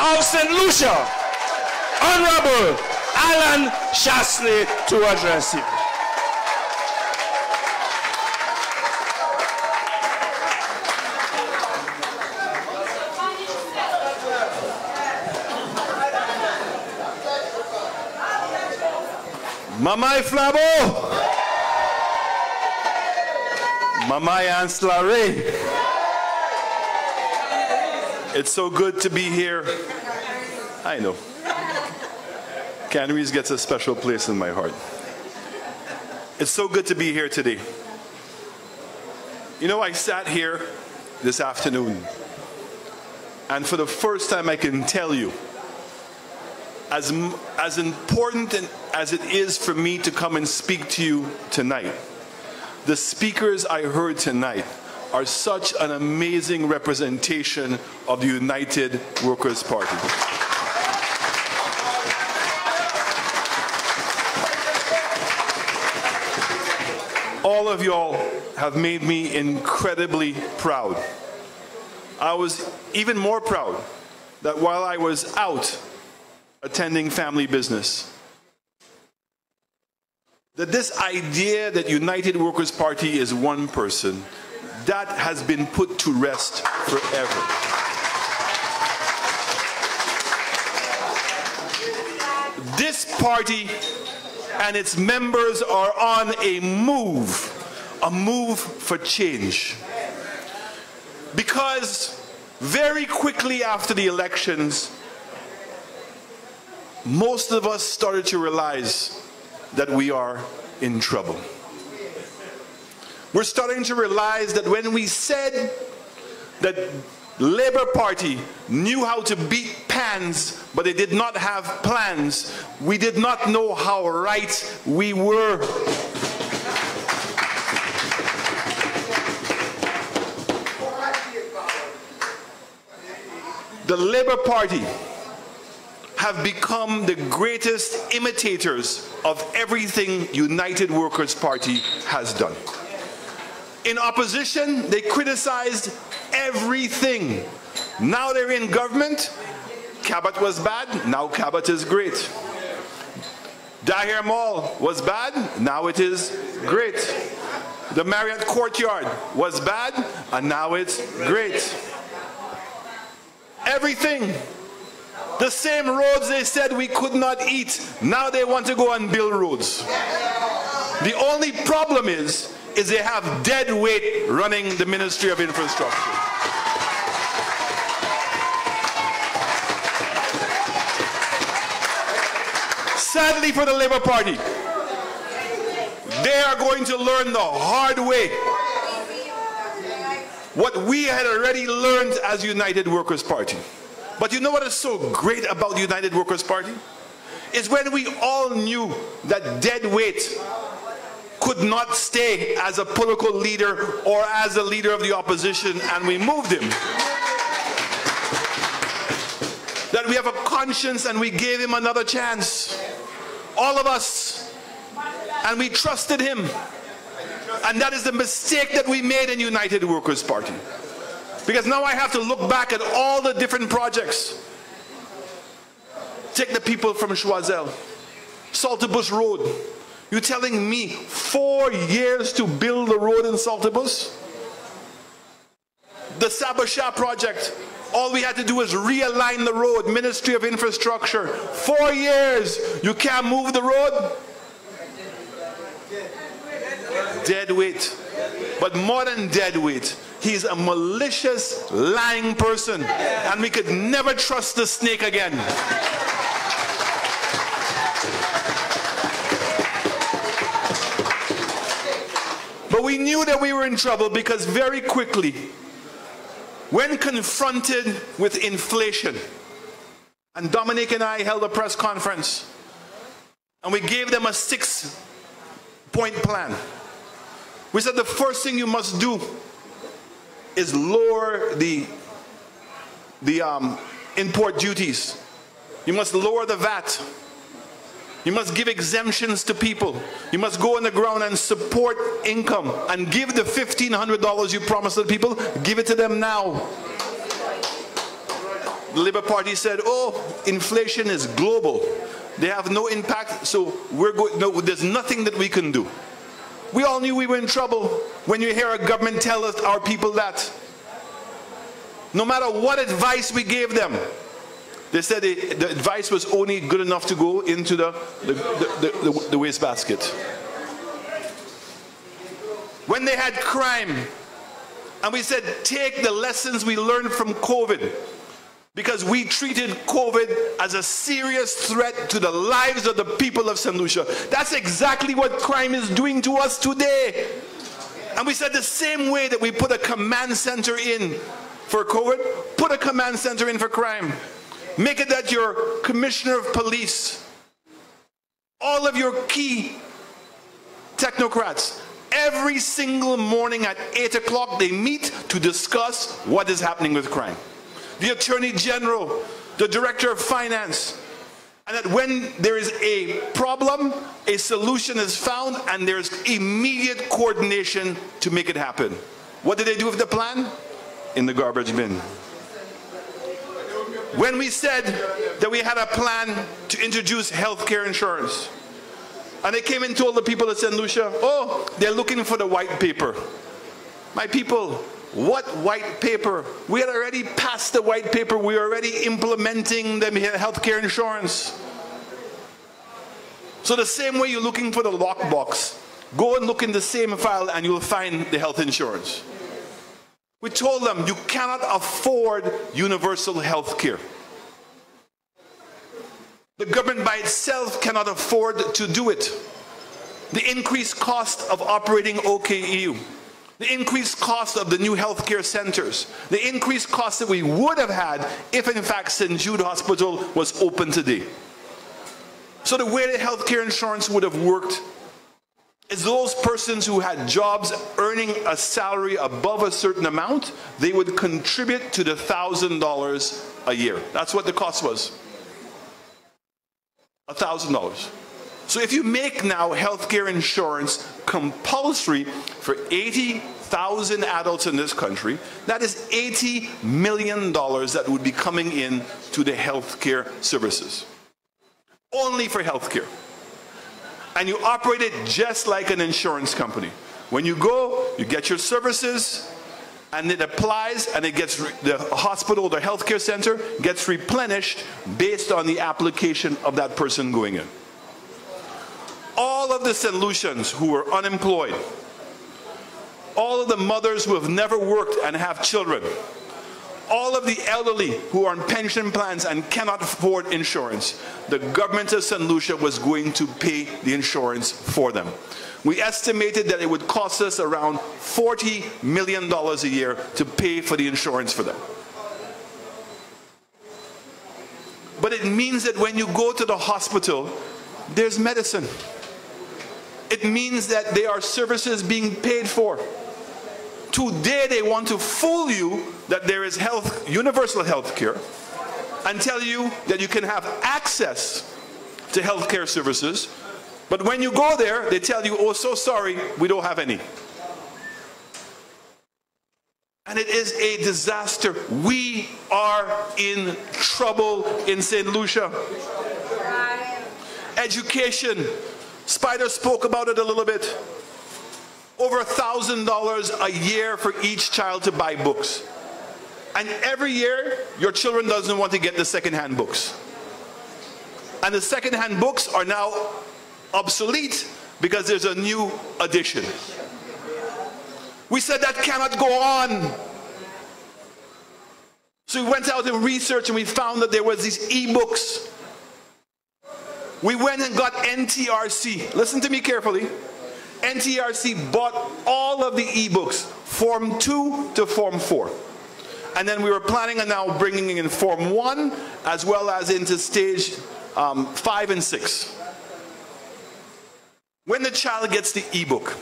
of St. Lucia, Honorable Alan Chastanet, to address you. Mamai Flabo, Mamai Anse la Raye. It's so good to be here. I know. Canneries gets a special place in my heart. It's so good to be here today. You know, I sat here this afternoon, and for the first time I can tell you, as important as it is for me to come and speak to you tonight, the speakers I heard tonight are such an amazing representation of the United Workers' Party. All of y'all have made me incredibly proud. I was even more proud that while I was out attending family business, that this idea that United Workers' Party is one person, that has been put to rest forever. This party and its members are on a move for change. Because very quickly after the elections, most of us started to realize that we are in trouble. We're starting to realize that when we said that Labour Party knew how to beat pans, but they did not have plans, we did not know how right we were. The Labour Party have become the greatest imitators of everything United Workers' Party has done. In opposition, they criticized everything. Now they're in government. Cabot was bad, now Cabot is great. Daher Mall was bad, now it is great. The Marriott Courtyard was bad, and now it's great. Everything. The same roads they said we could not eat, now they want to go and build roads. The only problem is they have dead weight running the Ministry of Infrastructure. Sadly for the Labour Party, they are going to learn the hard way what we had already learned as United Workers' Party. But you know what is so great about the United Workers' Party? Is when we all knew that dead weight could not stay as a political leader or as a leader of the opposition, and we moved him. That we have a conscience and we gave him another chance. All of us. And we trusted him. And that is the mistake that we made in United Workers' Party. Because now I have to look back at all the different projects. Take the people from Choiseul, Saltibus Road. You're telling me 4 years to build the road in Saltibus? The Sabasha project, all we had to do was realign the road, Ministry of Infrastructure. 4 years, you can't move the road? Dead weight. But more than dead weight, he's a malicious, lying person, and we could never trust the snake again. But we knew that we were in trouble because very quickly, when confronted with inflation, and Dominic and I held a press conference, and we gave them a 6-point plan. We said the first thing you must do is lower the import duties. You must lower the VAT. You must give exemptions to people. You must go on the ground and support income and give the $1,500 you promised the people, give it to them now. The Labour Party said, oh, inflation is global. They have no impact, so no, there's nothing that we can do. We all knew we were in trouble when you hear our government tell us, our people that. No matter what advice we gave them, they said the advice was only good enough to go into the wastebasket. When they had crime, and we said, take the lessons we learned from COVID, because we treated COVID as a serious threat to the lives of the people of St. Lucia. That's exactly what crime is doing to us today. And we said the same way that we put a command center in for COVID, put a command center in for crime. Make it that your commissioner of police, all of your key technocrats, every single morning at 8 o'clock they meet to discuss what is happening with crime. The Attorney General, the Director of Finance, and that when there is a problem, a solution is found and there's immediate coordination to make it happen. What did they do with the plan? In the garbage bin. When we said that we had a plan to introduce health care insurance, and they came and told the people of St. Lucia, oh, they're looking for the white paper. My people, what white paper? We had already passed the white paper. We were already implementing the health care insurance. So the same way you're looking for the lockbox, go and look in the same file and you'll find the health insurance. We told them you cannot afford universal health care. The government by itself cannot afford to do it. The increased cost of operating OKEU, the increased cost of the new healthcare centers, the increased cost that we would have had if in fact St. Jude Hospital was open today. So the way the healthcare insurance would have worked is those persons who had jobs earning a salary above a certain amount, they would contribute to the $1,000 a year. That's what the cost was. $1,000. So if you make now healthcare insurance compulsory for 80,000 adults in this country, that is $80 million that would be coming in to the healthcare services. Only for healthcare. And you operate it just like an insurance company. When you go, you get your services, and it applies, and it gets, the hospital, the healthcare center gets replenished based on the application of that person going in. All of the St. Lucians who are unemployed, all of the mothers who have never worked and have children, all of the elderly who are on pension plans and cannot afford insurance, the government of St. Lucia was going to pay the insurance for them. We estimated that it would cost us around $40 million a year to pay for the insurance for them. But it means that when you go to the hospital, there's medicine. It means that there are services being paid for. Today they want to fool you that there is universal health care and tell you that you can have access to health care services, but when you go there, they tell you, oh, so sorry, we don't have any. And it is a disaster. We are in trouble in St. Lucia. Education. Spider spoke about it a little bit. Over $1,000 a year for each child to buy books. And every year, your children doesn't want to get the second-hand books. And the second-hand books are now obsolete because there's a new edition. We said that cannot go on. So we went out and researched and we found that there was these e-books. We went and got NTRC. Listen to me carefully. NTRC bought all of the e-books, Form 2 to Form 4. And then we were planning on now bringing in Form 1 as well as into stage 5 and 6. When the child gets the e-book,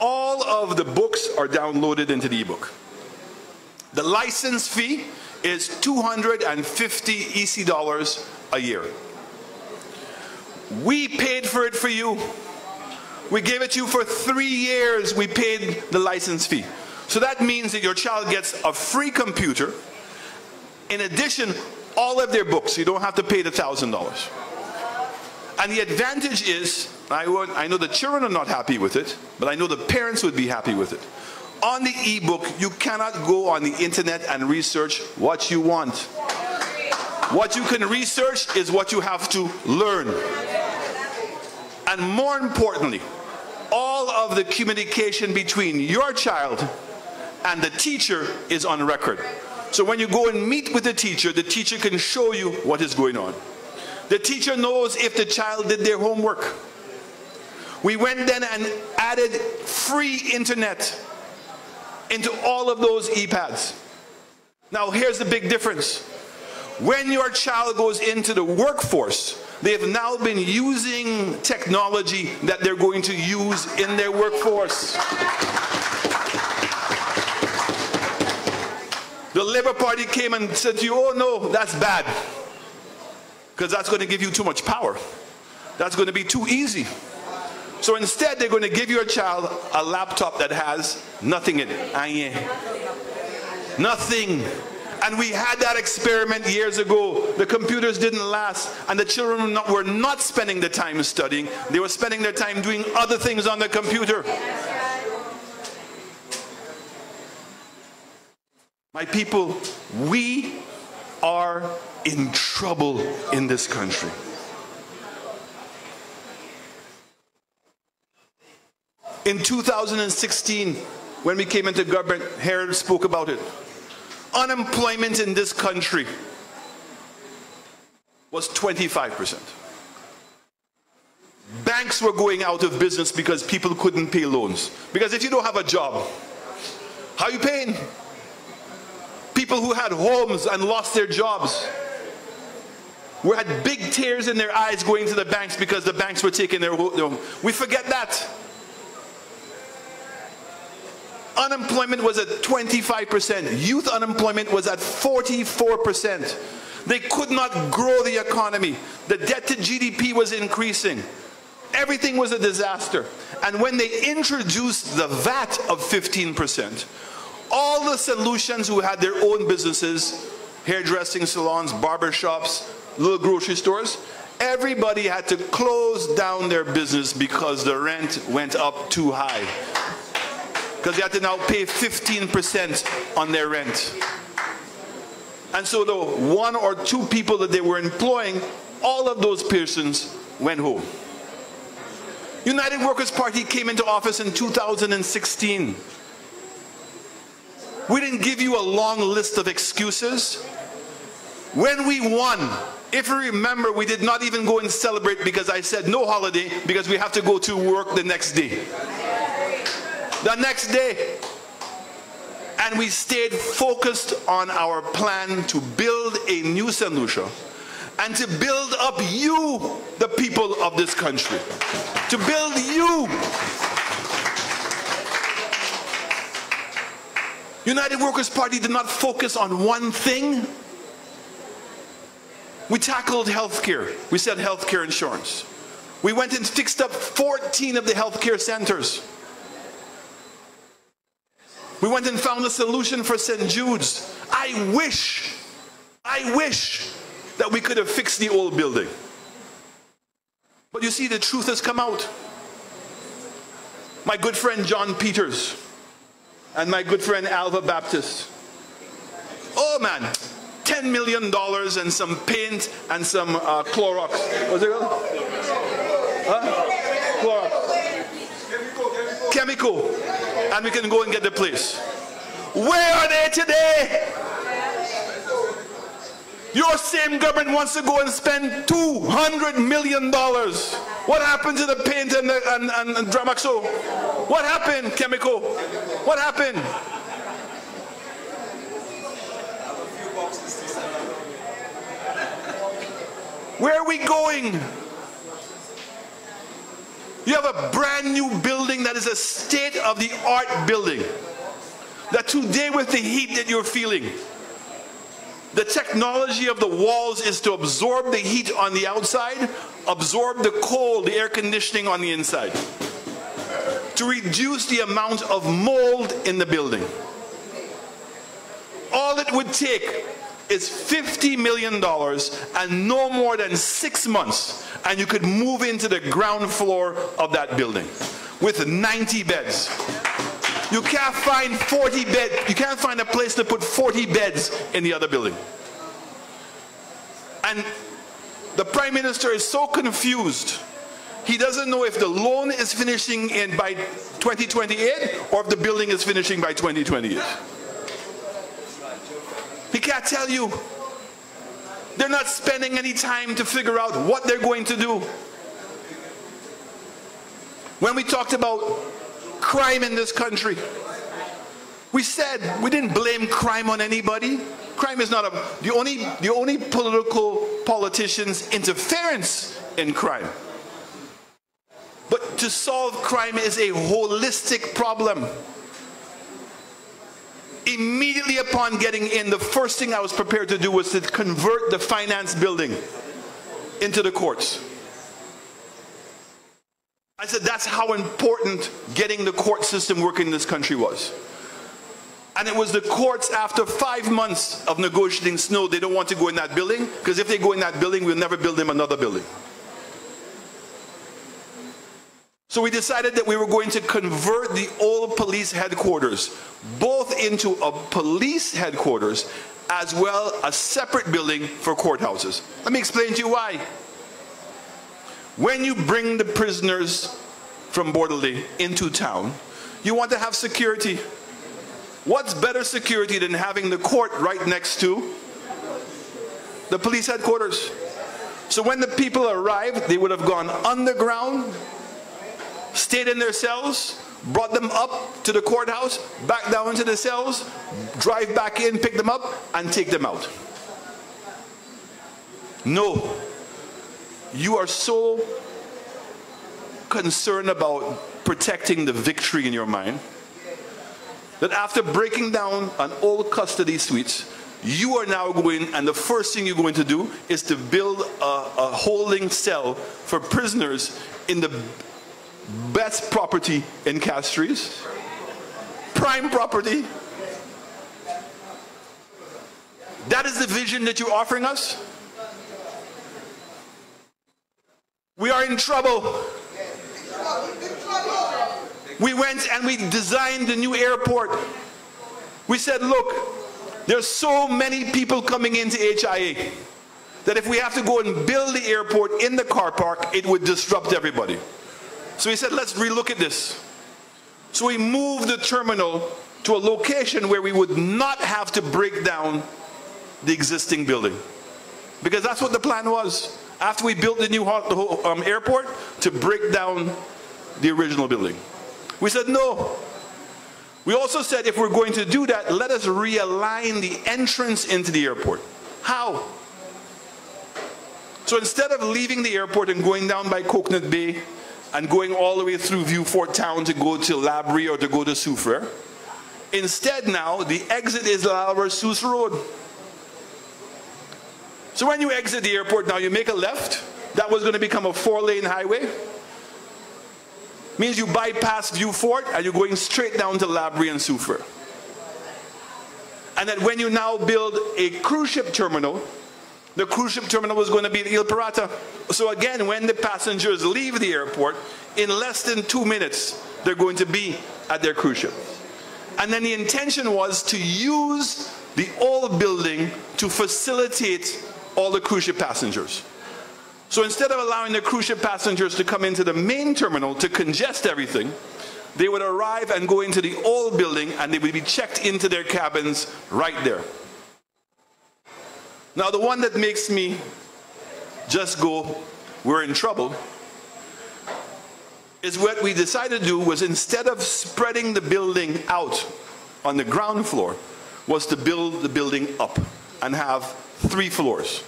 all of the books are downloaded into the e-book. The license fee is $250 EC dollars a year. We paid for it for you. We gave it to you for 3 years. We paid the license fee. So that means that your child gets a free computer, In addition, all of their books, you don't have to pay the $1,000. And the advantage is, I know the children are not happy with it, but I know the parents would be happy with it. On the e-book, you cannot go on the internet and research what you want. What you can research is what you have to learn. And more importantly, all of the communication between your child and the teacher is on record. So when you go and meet with the teacher can show you what is going on. The teacher knows if the child did their homework. We went then and added free internet into all of those e-pads. Now here's the big difference. When your child goes into the workforce, they've now been using technology that they're going to use in their workforce. The Labour Party came and said to you, oh no, that's bad. Because that's going to give you too much power. That's going to be too easy. So instead, they're going to give your child a laptop that has nothing in it. Nothing. And we had that experiment years ago. The computers didn't last, and the children were not spending the time studying. They were spending their time doing other things on the computer. My people, we are in trouble in this country. In 2016, when we came into government, Harold spoke about it. Unemployment in this country was 25%. Banks were going out of business because people couldn't pay loans. Because if you don't have a job, how are you paying? People who had homes and lost their jobs had big tears in their eyes going to the banks because the banks were taking their home. We forget that. Unemployment was at 25%. Youth unemployment was at 44%. They could not grow the economy. The debt to GDP was increasing. Everything was a disaster. And when they introduced the VAT of 15%, all the solutions who had their own businesses, hairdressing salons, barber shops, little grocery stores, everybody had to close down their business because the rent went up too high. Because they had to now pay 15% on their rent. And so the one or two people that they were employing, all of those persons went home. United Workers' Party came into office in 2016. We didn't give you a long list of excuses. When we won, if you remember, we did not even go and celebrate because I said no holiday because we have to go to work the next day. The next day. And we stayed focused on our plan to build a new St. Lucia and to build up you, the people of this country. To build you. United Workers' Party did not focus on one thing. We tackled healthcare. We said healthcare insurance. We went and fixed up 14 of the healthcare centers. We went and found a solution for St. Jude's. I wish that we could have fixed the old building. But you see, the truth has come out. My good friend John Peters and my good friend Alva Baptist. Oh man, $10 million and some paint and some Clorox. What's it called? Huh? Clorox. Chemical. And we can go and get the place. Where are they today? Your same government wants to go and spend $200 million. What happened to the paint and Dramaxo? What happened, chemical? What happened? Where are we going? You have a brand new building that is a state-of-the-art building. That today with the heat that you're feeling, the technology of the walls is to absorb the heat on the outside, absorb the cold, the air conditioning on the inside. To reduce the amount of mold in the building. All it would take is $50 million and no more than 6 months, and you could move into the ground floor of that building with 90 beds. You can't find 40 beds. You can't find a place to put 40 beds in the other building. And the Prime Minister is so confused. He doesn't know if the loan is finishing by 2028 or if the building is finishing by 2028. He can't tell you. They're not spending any time to figure out what they're going to do. When we talked about crime in this country, we said we didn't blame crime on anybody. Crime is not the only politicians' interference in crime. But to solve crime is a holistic problem. Immediately upon getting in, the first thing I was prepared to do was to convert the finance building into the courts. I said that's how important getting the court system working in this country was. And it was the courts, after 5 months of negotiating snow, they don't want to go in that building, because if they go in that building, we'll never build them another building. So we decided that we were going to convert the old police headquarters both into a police headquarters as well as a separate building for courthouses. Let me explain to you why. When you bring the prisoners from Bordelais into town, you want to have security. What's better security than having the court right next to the police headquarters? So when the people arrived, they would have gone underground, stayed in their cells, brought them up to the courthouse, back down into the cells, drive back in, pick them up, and take them out. No. You are so concerned about protecting the victory in your mind that after breaking down an old custody suite, you are now going, and the first thing you're going to do is to build a holding cell for prisoners in the best property in Castries, prime property. That is the vision that you're offering us? We are in trouble. We went and we designed the new airport. We said, look, there's so many people coming into HIA that if we have to go and build the airport in the car park, it would disrupt everybody. So we said, let's relook at this. So we moved the terminal to a location where we would not have to break down the existing building. Because that's what the plan was. After we built the new airport, to break down the original building. We said no. We also said if we're going to do that, let us realign the entrance into the airport. How? So instead of leaving the airport and going down by Coconut Bay and going all the way through Vieux-Fort Town to go to Labrie or to go to Soufrière, instead now the exit is Lalver-Sous Road. So when you exit the airport now, you make a left. That was going to become a 4-lane highway. Means you bypass Vieux-Fort and you're going straight down to Labrie and Soufrière. And that when you now build a cruise ship terminal, the cruise ship terminal was going to be at Ile Pirata. So again, when the passengers leave the airport, in less than 2 minutes, they're going to be at their cruise ship. And then the intention was to use the old building to facilitate all the cruise ship passengers. So instead of allowing the cruise ship passengers to come into the main terminal to congest everything, they would arrive and go into the old building and they would be checked into their cabins right there. Now the one that makes me just go, we're in trouble, is what we decided to do was, instead of spreading the building out on the ground floor, was to build the building up and have 3 floors.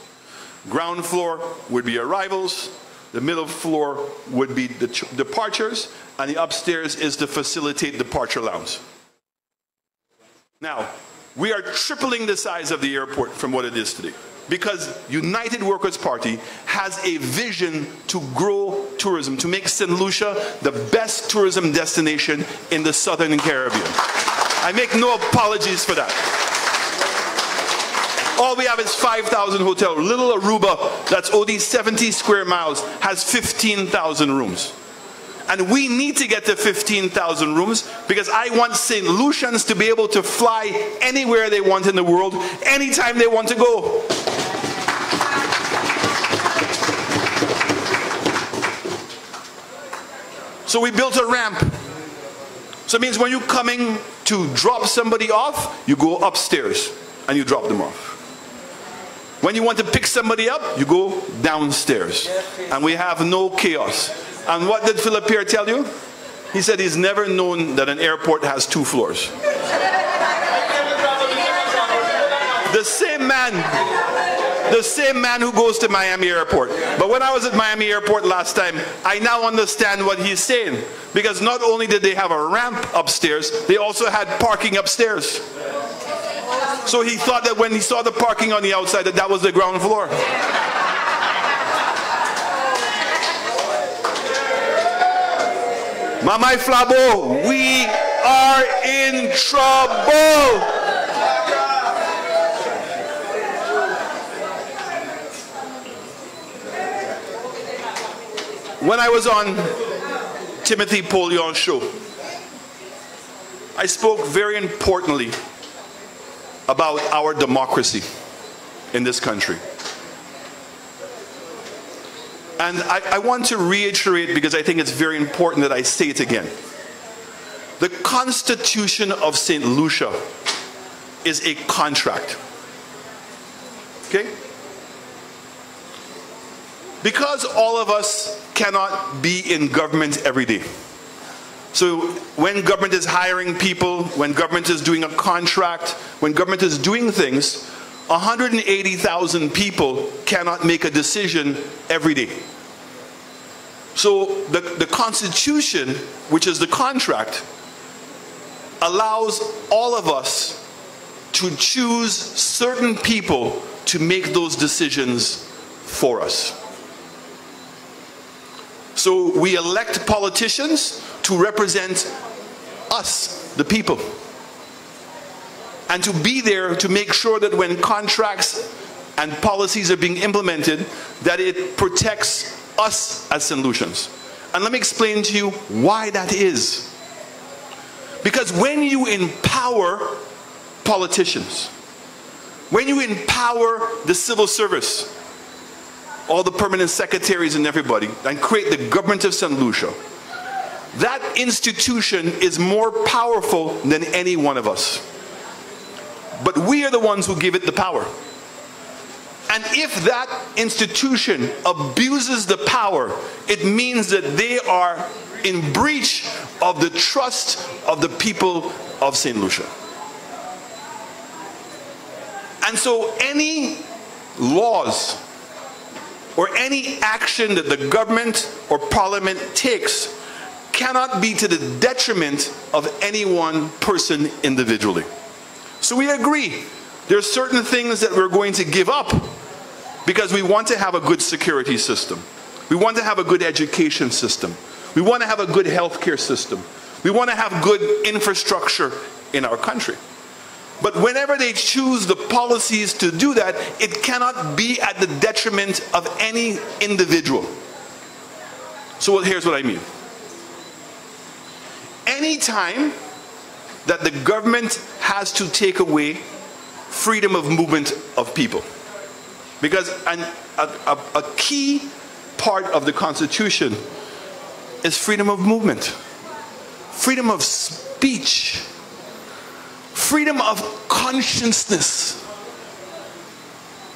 Ground floor would be arrivals, the middle floor would be the departures, and the upstairs is to facilitate departure lounge. Now, we are tripling the size of the airport from what it is today, because United Workers' Party has a vision to grow tourism, to make St. Lucia the best tourism destination in the Southern Caribbean. I make no apologies for that. All we have is 5,000 hotels. Little Aruba, that's only 70 square miles, has 15,000 rooms. And we need to get to 15,000 rooms because I want St. Lucians to be able to fly anywhere they want in the world, anytime they want to go. So we built a ramp. So it means when you're coming to drop somebody off, you go upstairs and you drop them off. When you want to pick somebody up, you go downstairs. And we have no chaos. And what did Philip Pierre tell you? He said he's never known that an airport has 2 floors. The same man who goes to Miami Airport. But when I was at Miami Airport last time, I now understand what he's saying. Because not only did they have a ramp upstairs, they also had parking upstairs. So he thought that when he saw the parking on the outside, that was the ground floor. Mamai Flabo, we are in trouble. When I was on Timothy Polion's show, I spoke very importantly about our democracy in this country. And I want to reiterate, because I think it's very important that I say it again. The Constitution of St. Lucia is a contract. Okay? Because all of us cannot be in government every day. So when government is hiring people, when government is doing a contract, when government is doing things, 180,000 people cannot make a decision every day. So the Constitution, which is the contract, allows all of us to choose certain people to make those decisions for us. So we elect politicians to represent us, the people. And to be there to make sure that when contracts and policies are being implemented, that it protects us as St. Lucians. And let me explain to you why that is. Because when you empower politicians, when you empower the civil service, all the permanent secretaries and everybody, and create the government of St. Lucia, that institution is more powerful than any one of us. But we are the ones who give it the power. And if that institution abuses the power, it means that they are in breach of the trust of the people of St. Lucia. And so any laws or any action that the government or parliament takes cannot be to the detriment of any one person individually. So we agree, there are certain things that we're going to give up because we want to have a good security system. We want to have a good education system. We want to have a good healthcare system. We want to have good infrastructure in our country. But whenever they choose the policies to do that, it cannot be at the detriment of any individual. So here's what I mean. Anytime that the government has to take away freedom of movement of people, because a key part of the Constitution is freedom of movement, freedom of speech, freedom of consciousness.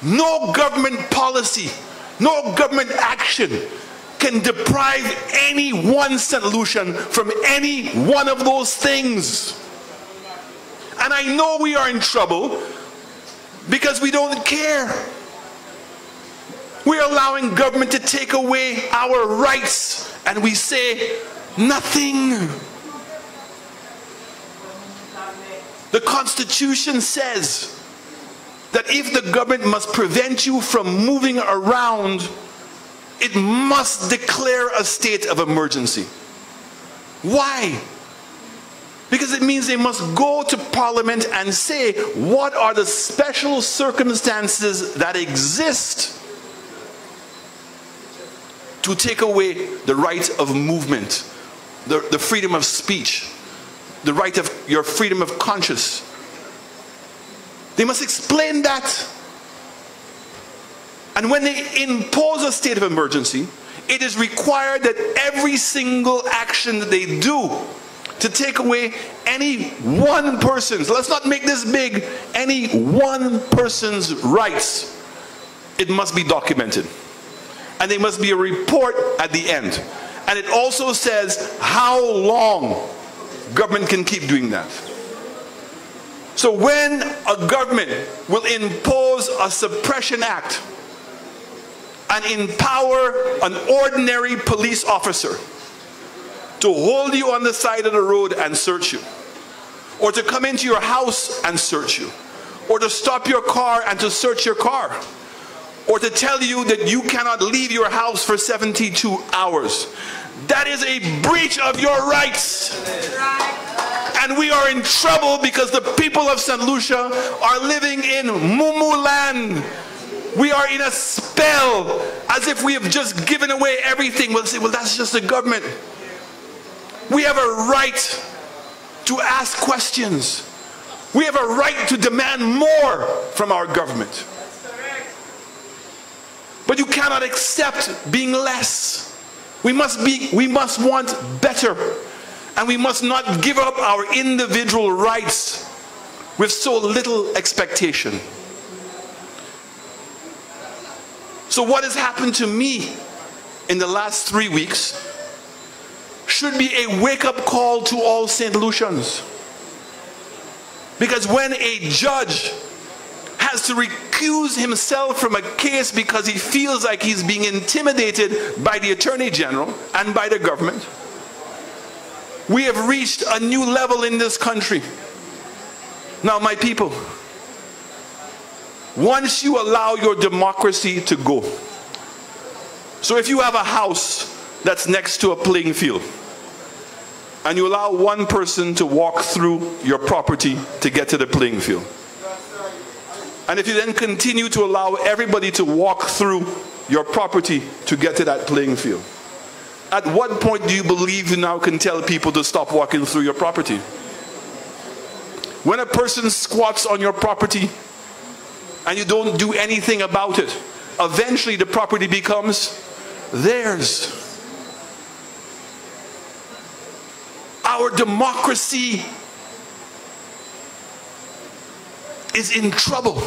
No government policy, no government action can deprive any one St. Lucian from any one of those things. And I know we are in trouble because we don't care. We're allowing government to take away our rights and we say nothing. The Constitution says that if the government must prevent you from moving around, it must declare a state of emergency. Why? Because it means they must go to Parliament and say, what are the special circumstances that exist to take away the right of movement, the freedom of speech, the right of your freedom of conscience. They must explain that. And when they impose a state of emergency, it is required that every single action that they do to take away any one person's, let's not make this big, any one person's rights, it must be documented. And there must be a report at the end. And it also says how long government can keep doing that. So when a government will impose a suppression act and empower an ordinary police officer to hold you on the side of the road and search you, or to come into your house and search you, or to stop your car and to search your car, or to tell you that you cannot leave your house for 72 hours. That is a breach of your rights. And we are in trouble because the people of St. Lucia are living in Mumu land. We are in a spell as if we have just given away everything. We'll say, well, that's just the government. We have a right to ask questions. We have a right to demand more from our government. But you cannot accept being less. We must want better. And we must not give up our individual rights with so little expectation. So what has happened to me in the last 3 weeks should be a wake-up call to all St. Lucians. Because when a judge has to recuse himself from a case because he feels like he's being intimidated by the Attorney General and by the government, we have reached a new level in this country. Now, my people, once you allow your democracy to go, so if you have a house that's next to a playing field, and you allow one person to walk through your property to get to the playing field, and if you then continue to allow everybody to walk through your property to get to that playing field, at what point do you believe you now can tell people to stop walking through your property? When a person squats on your property and you don't do anything about it, eventually the property becomes theirs. Our democracy is in trouble.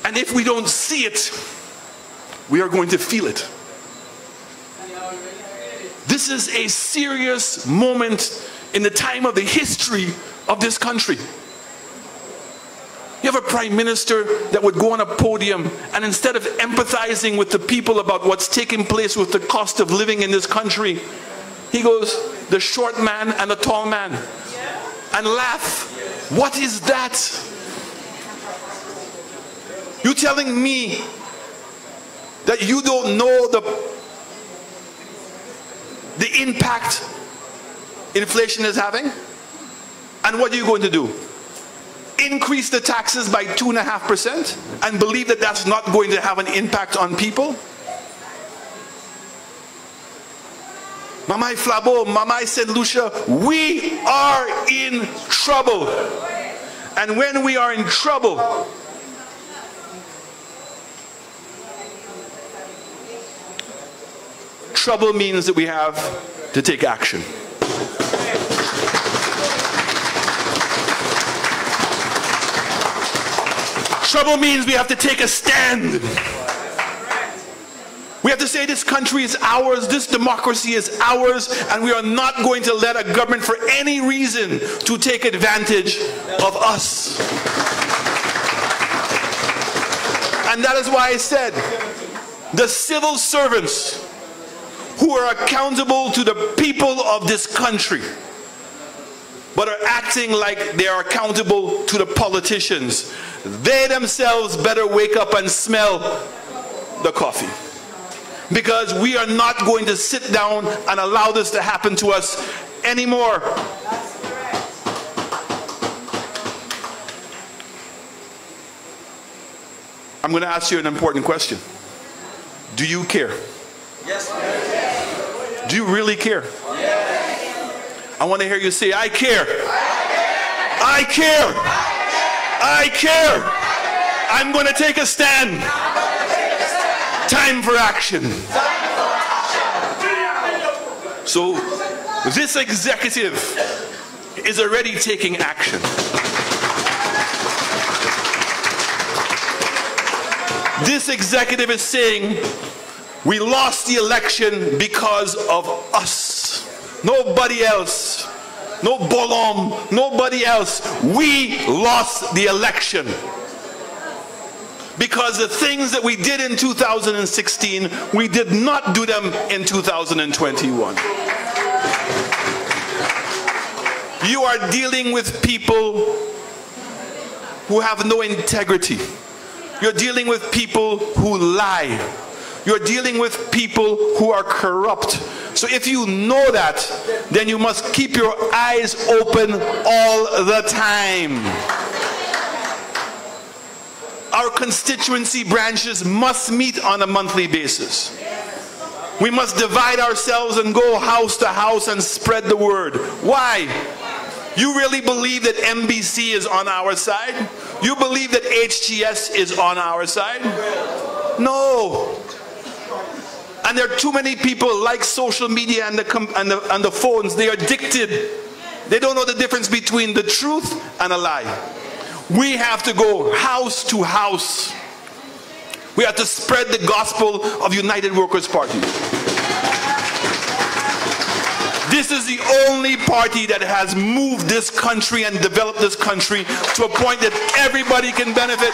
And if we don't see it, we are going to feel it. This is a serious moment in the time of the history of this country. You have a prime minister that would go on a podium and instead of empathizing with the people about what's taking place with the cost of living in this country, he goes, the short man and the tall man, and laugh. What is that? You telling me that you don't know the impact inflation is having? And what are you going to do? Increase the taxes by 2.5% and believe that that's not going to have an impact on people? Mamai Flabo, Mamai St. Lucia, we are in trouble. And when we are in trouble, trouble means that we have to take action. Trouble means we have to take a stand. We have to say this country is ours, this democracy is ours, and we are not going to let a government for any reason to take advantage of us. And that is why I said, the civil servants who are accountable to the people of this country, but are acting like they are accountable to the politicians, they themselves better wake up and smell the coffee. because we are not going to sit down and allow this to happen to us anymore. I'm going to ask you an important question. Do you care? Yes. Do you really care? I want to hear you say, I care. I care. I care. I'm going to take a stand. Time for action. So this executive is already taking action. This executive is saying, we lost the election because of us. Nobody else. No Bolom. Nobody else. We lost the election. Because the things that we did in 2016, we did not do them in 2021. You are dealing with people who have no integrity. You're dealing with people who lie. You're dealing with people who are corrupt. So if you know that, then you must keep your eyes open all the time. Our constituency branches must meet on a monthly basis. We must divide ourselves and go house to house and spread the word. Why? You really believe that MBC is on our side? You believe that HTS is on our side? No. And there are too many people like social media and the phones. They are addicted. They don't know the difference between the truth and a lie. We have to go house to house. We have to spread the gospel of United Workers' Party. This is the only party that has moved this country and developed this country to a point that everybody can benefit.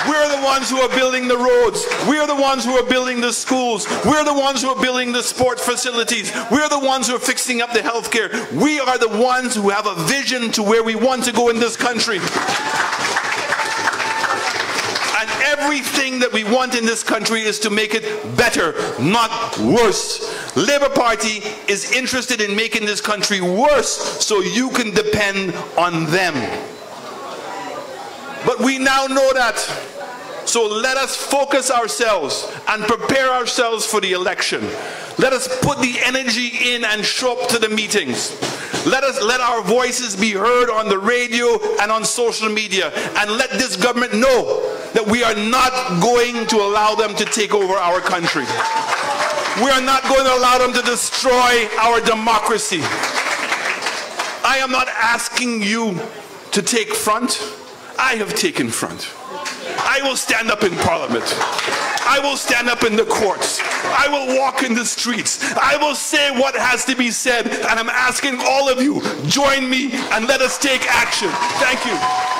We're the ones who are building the roads. We're the ones who are building the schools. We're the ones who are building the sport facilities. We're the ones who are fixing up the healthcare. We are the ones who have a vision to where we want to go in this country. And everything that we want in this country is to make it better, not worse. Labour Party is interested in making this country worse so you can depend on them. But we now know that. So let us focus ourselves and prepare ourselves for the election. Let us put the energy in and show up to the meetings. Let our voices be heard on the radio and on social media, and let this government know that we are not going to allow them to take over our country. We are not going to allow them to destroy our democracy. I am not asking you to take front. I have taken front. I will stand up in Parliament. I will stand up in the courts. I will walk in the streets. I will say what has to be said. And I'm asking all of you, join me and let us take action. Thank you.